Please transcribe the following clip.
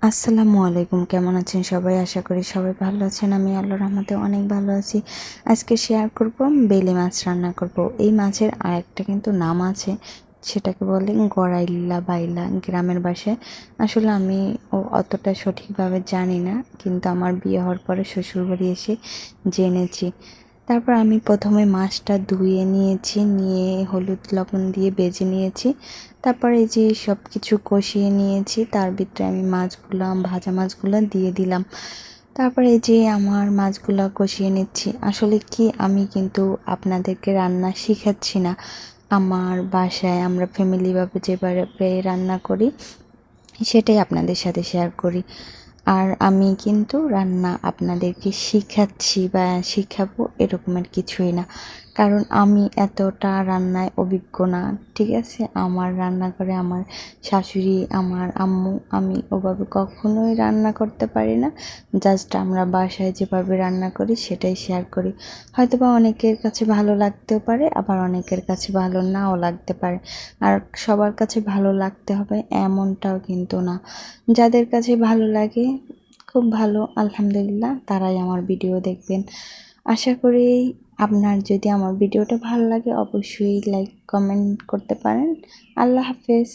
আসসালামু আলাইকুম, কেমন আছেন সবাই? আশা করি সবাই ভালো আছেন। আমি আল্লাহর রহমতে অনেক ভালো আছি। আজকে শেয়ার করব বেলে মাছ রান্না করব। এই মাছের আরেকটা কিন্তু নাম আছে, সেটাকে বলে গড়াইল্লা বাইলা গ্রামের ভাষায়। আসলে আমি অতটা সঠিকভাবে জানি না, কিন্তু আমার বিয়ে হওয়ার পরে শ্বশুরবাড়ি এসে জেনেছি। তারপর আমি প্রথমে মাছটা ধুয়ে নিয়েছি, নিয়ে হলুদ লবণ দিয়ে ভেজে নিয়েছি। তারপরে এই যে সব কিছু কষিয়ে নিয়েছি, তার ভিতরে আমি মাছগুলো, ভাজা মাছগুলো দিয়ে দিলাম। তারপরে এই যে আমার মাছগুলো কষিয়ে নিচ্ছি। আসলে কি, আমি কিন্তু আপনাদেরকে রান্না শিখাচ্ছি না। আমার বাসায় আমরা ফ্যামিলিভাবে যেভাবে রান্না করি সেটাই আপনাদের সাথে শেয়ার করি। আর আমি কিন্তু রান্না আপনাদেরকে শিখাচ্ছি বা শিখাবো এরকমের কিছুই না, কারণ আমি এতটা রান্নায় অভিজ্ঞ না। ঠিক আছে, আমার রান্না করে আমার শাশুড়ি, আমার আম্মু। আমি ওভাবে কখনোই রান্না করতে পারি না। জাস্ট আমরা বাসায় যেভাবে রান্না করি সেটাই শেয়ার করি। হয়তোবা অনেকের কাছে ভালো লাগতেও পারে, আবার অনেকের কাছে ভালো নাও লাগতে পারে। আর সবার কাছে ভালো লাগতে হবে এমনটাও কিন্তু না। যাদের কাছে ভালো লাগে, খুব ভালো, আলহামদুলিল্লাহ, তারাই আমার ভিডিও দেখবেন। আশা করি আপনার যদি আমার ভিডিওটা ভালো লাগে অবশ্যই লাইক কমেন্ট করতে পারেন। আল্লাহ হাফেজ।